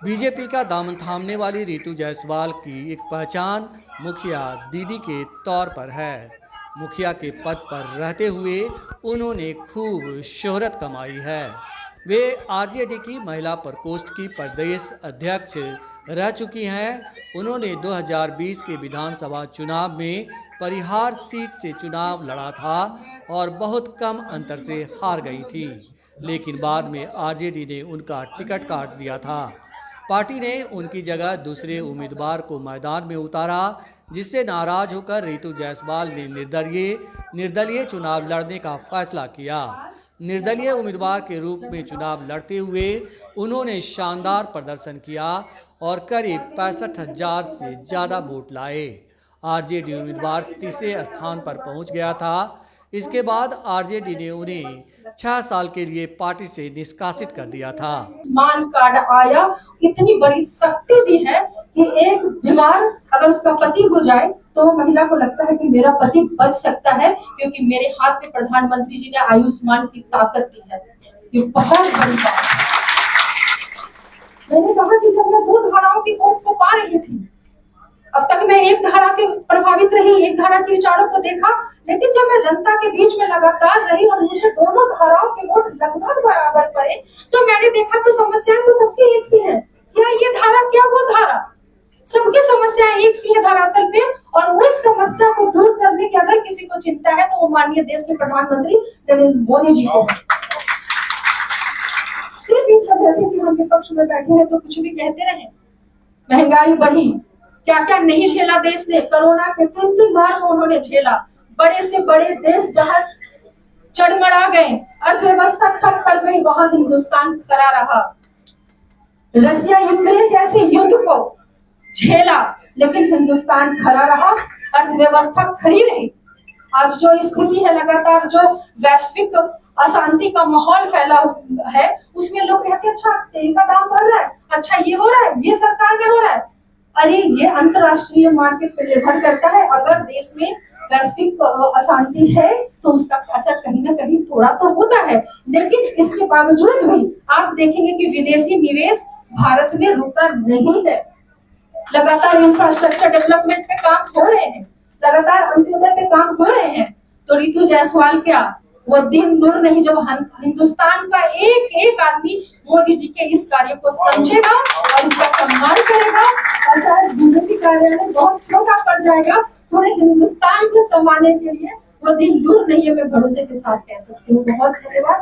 BJP का दामन थामने वाली रितु जायसवाल की एक पहचान मुखिया दीदी के तौर पर है। मुखिया के पद पर रहते हुए उन्होंने खूब शोहरत कमाई है। वे आरजेडी की महिला प्रकोष्ठ की प्रदेश अध्यक्ष रह चुकी हैं। उन्होंने 2020 के विधानसभा चुनाव में परिहार सीट से चुनाव लड़ा था और बहुत कम अंतर से हार गई थी, लेकिन बाद में आरजेडी ने उनका टिकट काट दिया था। पार्टी ने उनकी जगह दूसरे उम्मीदवार को मैदान में उतारा, जिससे नाराज होकर रितु जायसवाल ने निर्दलीय चुनाव लड़ने का फैसला किया। निर्दलीय उम्मीदवार के रूप में चुनाव लड़ते हुए उन्होंने शानदार प्रदर्शन किया और करीब 65,000 से ज़्यादा वोट लाए। आरजेडी उम्मीदवार तीसरे स्थान पर पहुंच गया था। इसके बाद आरजेडी ने उन्हें 6 साल के लिए पार्टी से निष्कासित कर दिया था। मान कार्ड आया, इतनी बड़ी शक्ति दी है कि एक बीमार अगर उसका पति हो जाए तो महिला को लगता है कि मेरा पति बच सकता है, क्योंकि मेरे हाथ में प्रधानमंत्री जी ने आयुष्मान की ताकत दी है। ये बहुत बड़ी बात है। मैंने कहा कि जब मैं 2 धाराओं की वोट को पा रही थी, अब तक मैं एक धारा से प्रभावित रही, एक धारा के विचारों को देखा, लेकिन जब मैं जनता के बीच में लगातार रही और मुझे दोनों धाराओं के वोट लगभग बराबर पड़े, तो मैंने देखा तो समस्याएं तो सबकी एक सी है। क्या ये धारा, क्या वो धारा, सबकी समस्याएं एक सी है धरातल पे। और उस समस्या को दूर करने की अगर किसी को चिंता है तो वो माननीय देश के प्रधानमंत्री नरेंद्र मोदी जी को। सिर्फ इस वजह से कि हम विपक्ष में बैठे हैं तो कुछ भी कहते रहे। महंगाई बढ़ी, क्या क्या नहीं झेला देश ने, कोरोना के 3 बार उन्होंने झेला। बड़े से बड़े देश जहां चढ़मड़ा गए, अर्थव्यवस्था ठप पड़ गई, वहां हिंदुस्तान खड़ा रहा। रसिया यूक्रेन जैसे युद्ध को झेला, लेकिन हिंदुस्तान खड़ा रहा, अर्थव्यवस्था खड़ी रही। आज जो स्थिति है, लगातार जो वैश्विक अशांति का माहौल फैला है, उसमें लोग कहते हैं अच्छा तेल का दाम बढ़ रहा है, अच्छा ये हो रहा है, ये सरकार में हो रहा है। अरे ये अंतरराष्ट्रीय मार्केट पर निर्भर करता है। अगर देश में वैश्विक अशांति है तो उसका असर कहीं ना कहीं थोड़ा तो होता है, लेकिन इसके बावजूद भी आप देखेंगे कि विदेशी निवेश भारत में रुका नहीं है। लगातार इंफ्रास्ट्रक्चर डेवलपमेंट पे काम हो रहे हैं, लगातार अंत्योदय पे काम हो रहे हैं। तो रितु जायसवाल क्या, वो दिन दूर नहीं जब हिंदुस्तान का एक एक आदमी मोदी जी के इस कार्य को समझेगा और इसका सम्मान करेगा। और शायद बीजेपी कार्यालय बहुत छोटा पड़ जाएगा, पूरे हिंदुस्तान को संभालने के लिए वो दिन दूर नहीं है, मैं भरोसे के साथ कह सकती हूँ। बहुत धन्यवाद।